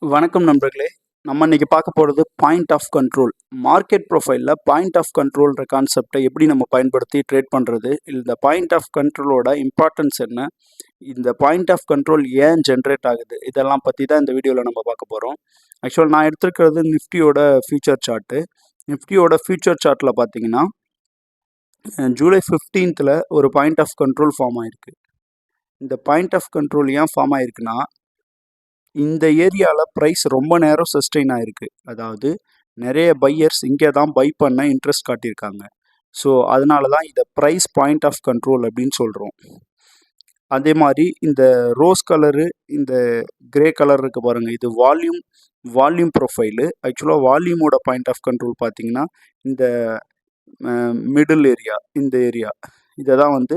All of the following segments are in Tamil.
வணக்கம் நண்பர்களே. நம்ம இன்னைக்கு பார்க்க போறது பாயிண்ட் ஆஃப் கண்ட்ரோல். மார்க்கெட் ப்ரொஃபைல்ல பாயிண்ட் ஆஃப் கண்ட்ரோல்ன்ற கான்செப்ட்ட எப்படி நம்ம பயன்படுத்தி ட்ரேட் பண்றது? இந்த பாயிண்ட் ஆஃப் கண்ட்ரோலோட இம்பார்ட்டன்ஸ் என்ன? இந்த பாயிண்ட் ஆஃப் கண்ட்ரோல் ஏன் ஜெனரேட் ஆகுது? இதெல்லாம் பத்தி தான் இந்த வீடியோல நம்ம பார்க்க போறோம். ஆக்சுவலா நான் எடுத்திருக்கிறது நிஃப்டியோட ஃபியூச்சர் சார்ட்டு. நிஃப்டியோட ஃபியூச்சர் சார்ட்ல பார்த்தீங்கன்னா, ஜூலை 15ல ஒரு பாயிண்ட் ஆஃப் கண்ட்ரோல் ஃபார்ம் ஆயிருக்கு. இந்த பாயிண்ட் ஆஃப் கண்ட்ரோல் ஏன் ஃபார்ம் ஆயிருக்குன்னா, இந்த ஏரியால பிரைஸ் ரொம்ப நேரம் சஸ்டெயின் ஆயிருக்கு. அதாவது நிறைய பையர்ஸ் இங்கே தான் பை பண்ண இன்ட்ரெஸ்ட் காட்டியிருக்காங்க. ஸோ அதனால தான் இதை ப்ரைஸ் பாயிண்ட் ஆஃப் கண்ட்ரோல் அப்படின்னு சொல்கிறோம். அதே மாதிரி இந்த ரோஸ் கலரு, இந்த கிரே கலர் இருக்கு பாருங்கள், இது வால்யூம் ப்ரொஃபைலு. ஆக்சுவலாக வால்யூமோட பாயிண்ட் ஆஃப் கண்ட்ரோல் பார்த்தீங்கன்னா இந்த மிடில் ஏரியா, இந்த ஏரியா இதை தான் வந்து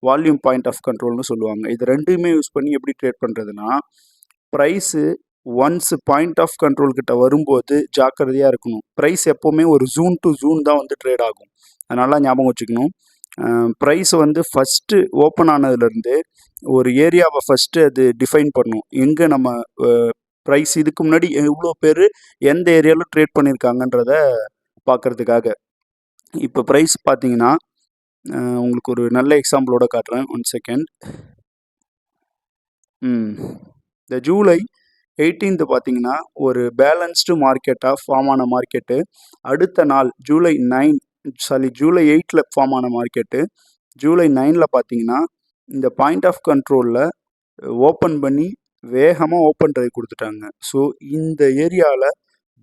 வால்யூம் பாயிண்ட் ஆஃப் கண்ட்ரோல்னு சொல்லுவாங்க. இது ரெண்டுமே யூஸ் பண்ணி எப்படி ட்ரேட் பண்ணுறதுன்னா, price once point of control கிட்ட வரும்போது ஜாக்கிரதையாக இருக்கணும். ப்ரைஸ் எப்போவுமே ஒரு ஜூன் டு ஜூன் தான் வந்து ட்ரேட் ஆகும். அதனால ஞாபகம் வச்சுக்கணும். ப்ரைஸ் வந்து ஃபஸ்ட்டு ஓப்பன் ஆனதுலேருந்து ஒரு ஏரியாவை ஃபஸ்ட்டு அது டிஃபைன் பண்ணும். எங்கே நம்ம ப்ரைஸ் இதுக்கு முன்னாடி எவ்வளோ பேர் எந்த ஏரியாவில் ட்ரேட் பண்ணியிருக்காங்கன்றத பார்க்குறதுக்காக. இப்போ ப்ரைஸ் பார்த்தீங்கன்னா, உங்களுக்கு ஒரு நல்ல எக்ஸாம்பிளோட காட்டுறேன். 1 செகண்ட். இந்த ஜூலை 18th பார்த்தீங்கன்னா ஒரு பேலன்ஸ்டு மார்க்கெட்டாக ஃபார்ம் ஆன மார்க்கெட்டு. அடுத்த நாள் ஜூலை 8ல் ஃபார்ம் ஆன மார்க்கெட்டு. ஜூலை 9ல் பார்த்தீங்கன்னா இந்த பாயிண்ட் ஆஃப் கண்ட்ரோலில் ஓப்பன் பண்ணி வேகமாக ஓப்பன் ட்ரை கொடுத்துட்டாங்க. ஸோ இந்த ஏரியாவில்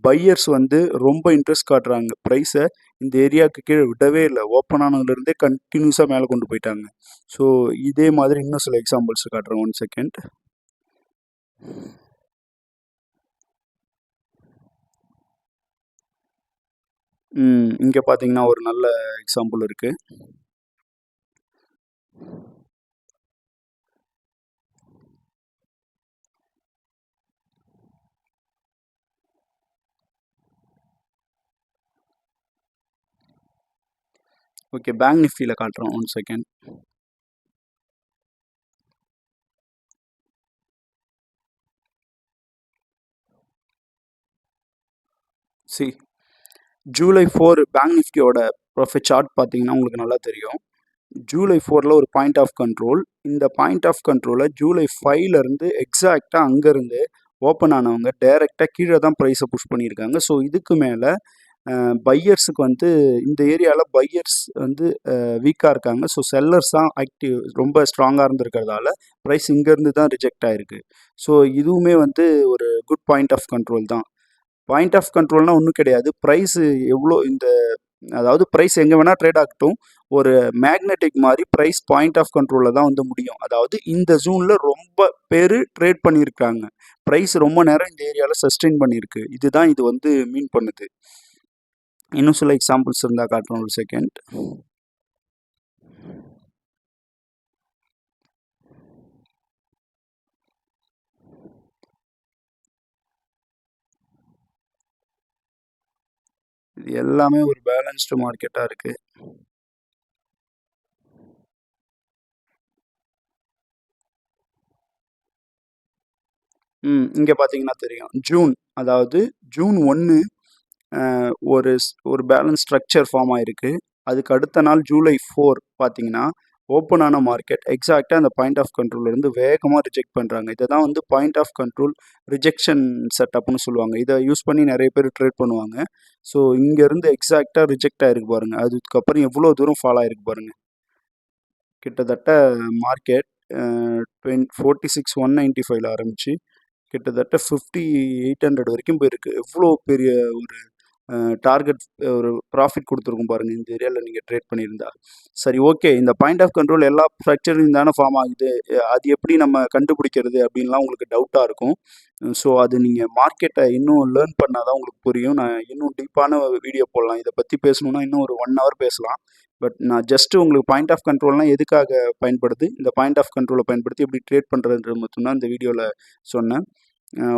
பையர்ஸ் வந்து ரொம்ப இன்ட்ரெஸ்ட் காட்டுறாங்க. ப்ரைஸை இந்த ஏரியாவுக்கு கீழே விடவே இல்லை. ஓப்பன் ஆனதுலேருந்தே கண்டினியூஸாக மேலே கொண்டு போயிட்டாங்க. ஸோ இதே மாதிரி இன்னும் சில எக்ஸாம்பிள்ஸ் காட்டுறேன். 1 செகண்ட். இங்கே பார்த்தீங்கன்னா ஒரு நல்ல எக்ஸாம்பிள் இருக்கு. ஓகே, பேங்க் நிஃப்டியில் காட்டுறோம். 1 செகண்ட். ஜூலை 4 பேங்க் நிஃப்டியோட ப்ராஃபிட் சார்ட் பார்த்தீங்கன்னா உங்களுக்கு நல்லா தெரியும். ஜூலை 4ல் ஒரு பாயிண்ட் ஆஃப் கண்ட்ரோல். இந்த பாயிண்ட் ஆஃப் கண்ட்ரோலை ஜூலை 5லேருந்து எக்ஸாக்டாக அங்கேருந்து ஓப்பன் ஆனவங்க டைரெக்டாக கீழே தான் ப்ரைஸை புஷ் பண்ணியிருக்காங்க. ஸோ இதுக்கு மேலே பையர்ஸுக்கு வந்து இந்த ஏரியாவில் பையர்ஸ் வந்து வீக்காக இருக்காங்க. ஸோ செல்லர்ஸ் தான் ஆக்டிவ் ரொம்ப ஸ்ட்ராங்காக இருந்திருக்கிறதால ப்ரைஸ் இங்கேருந்து தான் ரிஜெக்ட் ஆகிருக்கு. ஸோ இதுவுமே வந்து ஒரு குட் பாயிண்ட் ஆஃப் கண்ட்ரோல் தான். பாயிண்ட் ஆஃப் கண்ட்ரோல்னால் ஒன்றும் கிடையாது. ப்ரைஸு எவ்வளோ அதாவது ப்ரைஸ் எங்கே வேணால் ட்ரேட் ஆகட்டும், ஒரு மேக்னெட்டிக் மாதிரி ப்ரைஸ் பாயிண்ட் ஆஃப் கண்ட்ரோலில் தான் வந்து முடியும். அதாவது இந்த ஜூனில் ரொம்ப பேர் ட்ரேட் பண்ணியிருக்காங்க. ப்ரைஸ் ரொம்ப நேரம் இந்த ஏரியாவில் சஸ்டெயின் பண்ணியிருக்கு. இதுதான் இது வந்து மீன் பண்ணுது. இன்னும் சில எக்ஸாம்பிள்ஸ் இருந்தால் காட்டுறோம். 1 செகண்ட். இது எல்லாமே ஒரு பேலன்ஸ்டு மார்க்கெட்டாக இருக்குது. இங்கே பார்த்தீங்கன்னா தெரியும். அதாவது ஜூன் 1 ஒரு பேலன்ஸ் ஸ்ட்ரக்சர் ஃபார்ம் ஆகிருக்கு. அதுக்கு அடுத்த நாள் ஜூலை 4 பார்த்தீங்கன்னா ஓப்பன் ஆன மார்க்கெட் எக்ஸாக்டாக அந்த பாயிண்ட் ஆஃப் கண்ட்ரோல்லேருந்து வேகமாக ரிஜெக்ட் பண்ணுறாங்க. இதை தான் வந்து பாயிண்ட் ஆஃப் கண்ட்ரோல் ரிஜெக்ஷன் செட்டப்னு சொல்லுவாங்க. இதை யூஸ் பண்ணி நிறைய பேர் ட்ரேட் பண்ணுவாங்க. ஸோ இங்கேருந்து எக்ஸாக்டாக ரிஜெக்ட் ஆகிருக்கு பாருங்கள். அதுக்கப்புறம் எவ்வளோ தூரம் ஃபாலோ ஆகிருக்கு பாருங்கள். கிட்டத்தட்ட மார்க்கெட் 46,195ல் ஆரம்பித்து கிட்டத்தட்ட 50,800 வரைக்கும் போயிருக்கு. எவ்வளோ பெரிய ஒரு டார்கெட் ஒரு ப்ராஃபிட் கொடுத்துருக்கும் பாருங்கள் இந்த ஏரியாவில் நீங்கள் ட்ரேட் பண்ணியிருந்தா. சரி, ஓகே. இந்த பாயிண்ட் ஆஃப் கண்ட்ரோல் எல்லா ஃப்ராக்சர்லையும் தானே ஃபார்ம் ஆகுது. அது எப்படி நம்ம கண்டுபிடிக்கிறது அப்படின்லாம் உங்களுக்கு டவுட்டாக இருக்கும். ஸோ அது நீங்கள் மார்க்கெட்டை இன்னும் லேர்ன் பண்ணால் தான் உங்களுக்கு புரியும். நான் இன்னும் டீப்பான வீடியோ போடலாம். இதை பற்றி பேசணுன்னா இன்னும் ஒரு 1 hour பேசலாம். பட் நான் ஜஸ்ட்டு உங்களுக்கு பாயிண்ட் ஆஃப் கண்ட்ரோல்னால் எதுக்காக பயன்படுது, இந்த பாயிண்ட் ஆஃப் கண்ட்ரோலை பயன்படுத்தி எப்படி ட்ரேட் பண்ணுறதுன்றது மட்டும்தான் இந்த வீடியோவில் சொன்னேன்.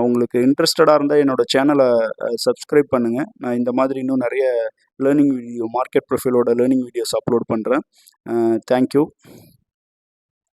உங்களுக்கு இன்ட்ரெஸ்டடாக இருந்தால் என்னோடய சேனலை சப்ஸ்கிரைப் பண்ணுங்கள். நான் இந்த மாதிரி இன்னும் நிறைய லேர்னிங் வீடியோ, மார்க்கெட் ப்ரொஃபைலோட லேர்னிங் வீடியோஸ் அப்லோட் பண்ணுறேன். தேங்க்யூ.